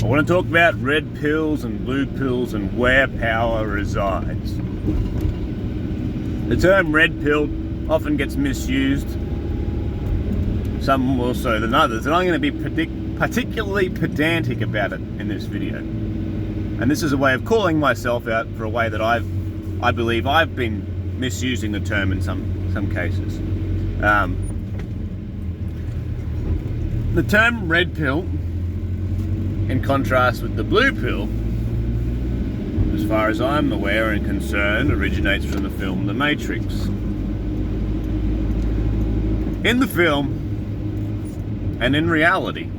want to talk about red pills and blue pills and where power resides. The term red pill often gets misused, some more so than others, and I'm going to be particularly pedantic about it in this video. And this is a way of calling myself out for a way that I believe I've been misusing the term in some cases. The term red pill, in contrast with the blue pill, as far as I'm aware and concerned, originates from the film The Matrix. In the film, and in reality,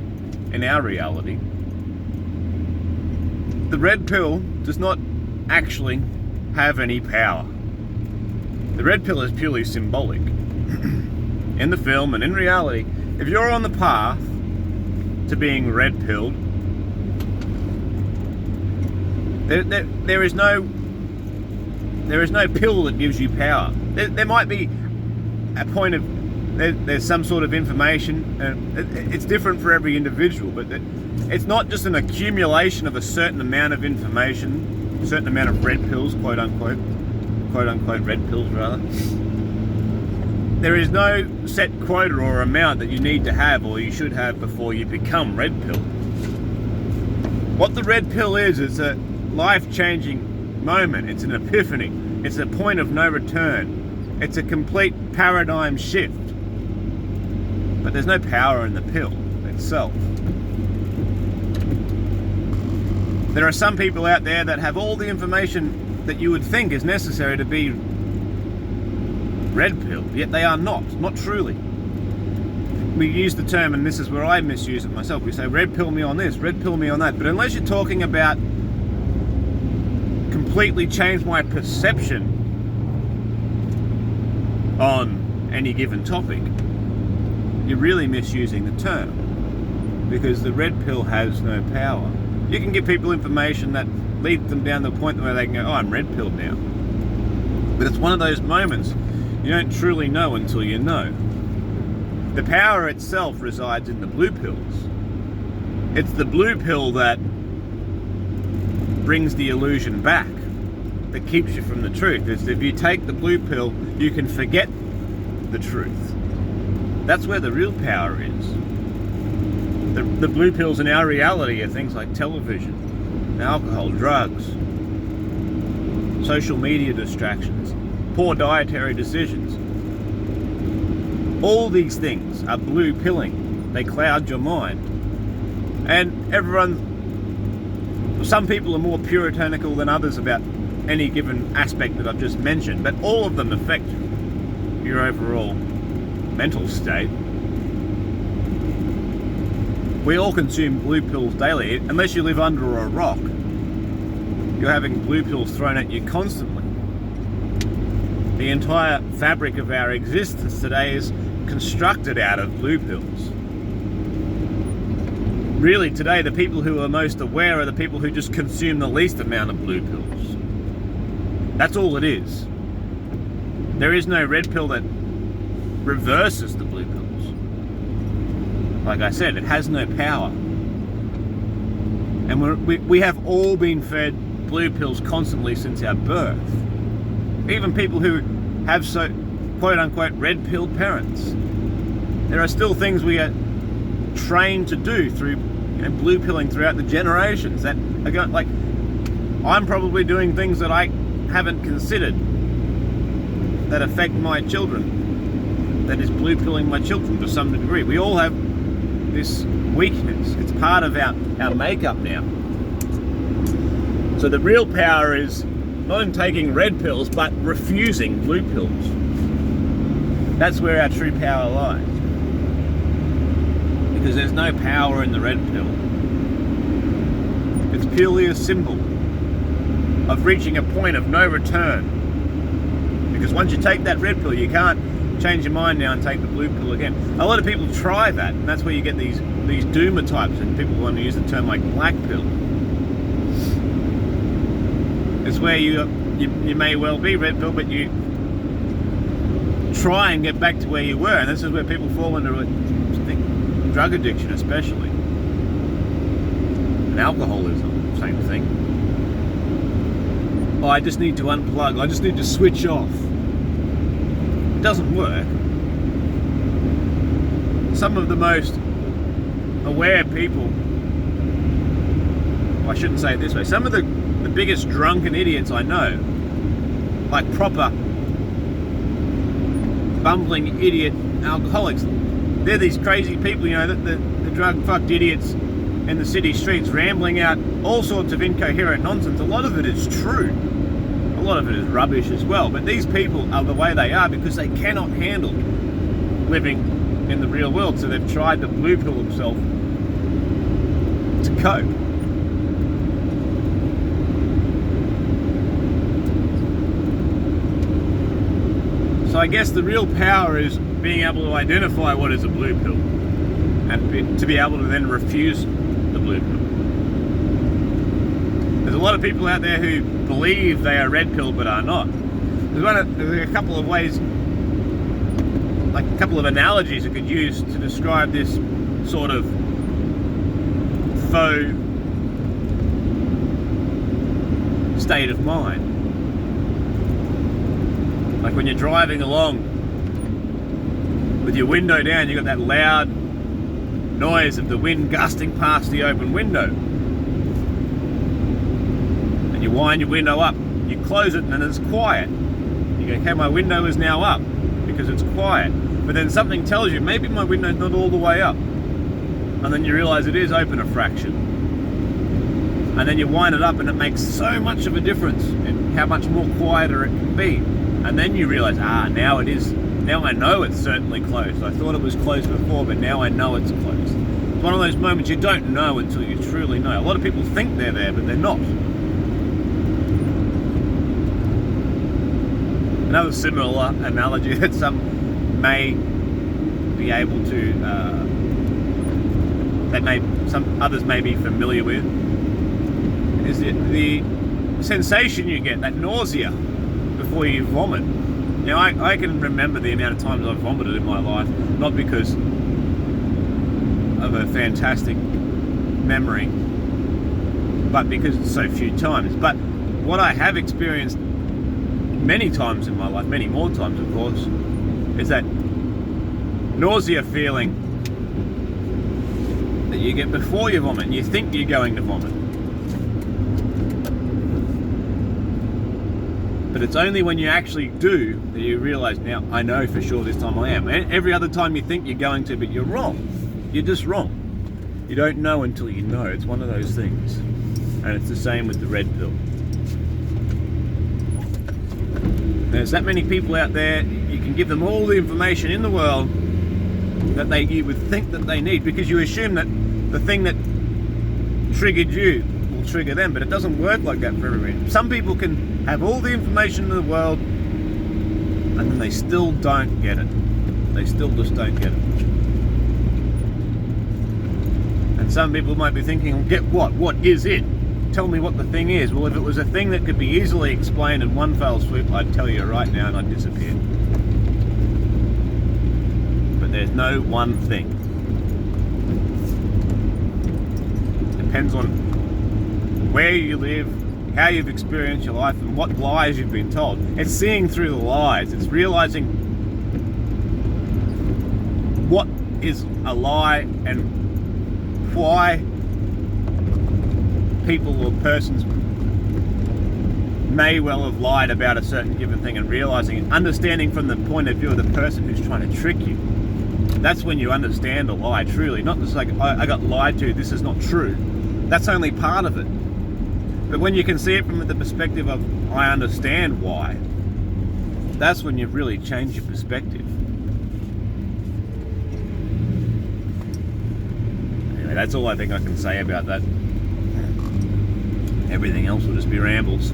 in our reality, the red pill does not actually have any power. The red pill is purely symbolic. In the film and in reality, if you're on the path to being red-pilled, there is no pill that gives you power. There might be a point of there's some sort of information. It's different for every individual, but it's not just an accumulation of a certain amount of information, a certain amount of red pills, quote unquote red pills rather. There is no set quota or amount that you need to have or you should have before you become red pill. What the red pill is a life-changing moment. It's an epiphany. It's a point of no return. It's a complete paradigm shift. But there's no power in the pill itself. There are some people out there that have all the information that you would think is necessary to be red pill, yet they are not truly. We use the term, and this is where I misuse it myself, we say red pill me on this, red pill me on that, but unless you're talking about completely change my perception on any given topic, you're really misusing the term, because the red pill has no power. You can give people information that leads them down to the point where they can go, oh, I'm red pilled now. But it's one of those moments you don't truly know until you know. The power itself resides in the blue pills. It's the blue pill that brings the illusion back, that keeps you from the truth. It's if you take the blue pill, you can forget the truth. That's where the real power is. The blue pills in our reality are things like television, alcohol, drugs, social media distractions, poor dietary decisions. All these things are blue pilling. They cloud your mind. And some people are more puritanical than others about any given aspect that I've just mentioned, but all of them affect your overall mental state. We all consume blue pills daily. Unless you live under a rock, you're having blue pills thrown at you constantly. The entire fabric of our existence today is constructed out of blue pills. Really, today, the people who are most aware are the people who just consume the least amount of blue pills. That's all it is. There is no red pill that reverses the blue pills. Like I said, it has no power. And we have all been fed blue pills constantly since our birth. Even people who have so quote-unquote red-pilled parents. There are still things we are trained to do through blue-pilling throughout the generations that are going, like, I'm probably doing things that I haven't considered that affect my children. That is blue-pilling my children to some degree. We all have this weakness. It's part of our makeup now. So the real power is not in taking red pills, but refusing blue pills. That's where our true power lies. Because there's no power in the red pill. It's purely a symbol of reaching a point of no return. Because once you take that red pill, you can't change your mind now and take the blue pill again. A lot of people try that, and that's where you get these doomer types, and people want to use the term like black pill. It's where you may well be red pill, but you try and get back to where you were, and this is where people fall into drug addiction especially. And alcoholism, same thing. Oh, I just need to unplug, I just need to switch off. It doesn't work. Some of the most aware people, well, I shouldn't say it this way, some of the biggest drunken idiots I know, like proper bumbling idiot alcoholics, they're these crazy people, you know, the drug-fucked idiots in the city streets rambling out all sorts of incoherent nonsense. A lot of it is true. A lot of it is rubbish as well. But these people are the way they are because they cannot handle living in the real world. So they've tried to blue pill themselves to cope. So I guess the real power is being able to identify what is a blue pill and to be able to then refuse the blue pill. There's a lot of people out there who believe they are red pill but are not. There's a couple of ways, like a couple of analogies I could use to describe this sort of faux state of mind. Like when you're driving along with your window down, you've got that loud noise of the wind gusting past the open window. And you wind your window up, you close it, and then it's quiet. You go, okay, my window is now up because it's quiet. But then something tells you, maybe my window's not all the way up. And then you realise it is open a fraction. And then you wind it up and it makes so much of a difference in how much more quieter it can be. And then you realise, now it is. Now I know it's certainly closed. I thought it was closed before, but now I know it's closed. It's one of those moments you don't know until you truly know. A lot of people think they're there, but they're not. Another similar analogy that some may be able to, some others may be familiar with, is the sensation you get, that nausea before you vomit. Now, I can remember the amount of times I've vomited in my life, not because of a fantastic memory, but because it's so few times. But what I have experienced many times in my life, many more times of course, is that nausea feeling that you get before you vomit and you think you're going to vomit. But it's only when you actually do that you realise, now I know for sure this time I am. Every other time you think you're going to, but you're wrong. You're just wrong. You don't know until you know. It's one of those things. And it's the same with the red pill. There's that many people out there, you can give them all the information in the world that you would think that they need, because you assume that the thing that triggered you will trigger them, but it doesn't work like that for everybody. Some people can have all the information in the world and then they still don't get it. They still just don't get it. And some people might be thinking, get what? What is it? Tell me what the thing is. Well, if it was a thing that could be easily explained in one fell swoop, I'd tell you right now and I'd disappear. But there's no one thing. Depends on where you live, how you've experienced your life, and what lies you've been told. It's seeing through the lies. It's realizing what is a lie and why people or persons may well have lied about a certain given thing, and realizing and understanding from the point of view of the person who's trying to trick you. That's when you understand a lie truly. Not just like, I got lied to, this is not true. That's only part of it. But when you can see it from the perspective of, I understand why, that's when you've really changed your perspective. Anyway, that's all I think I can say about that. Everything else will just be rambles.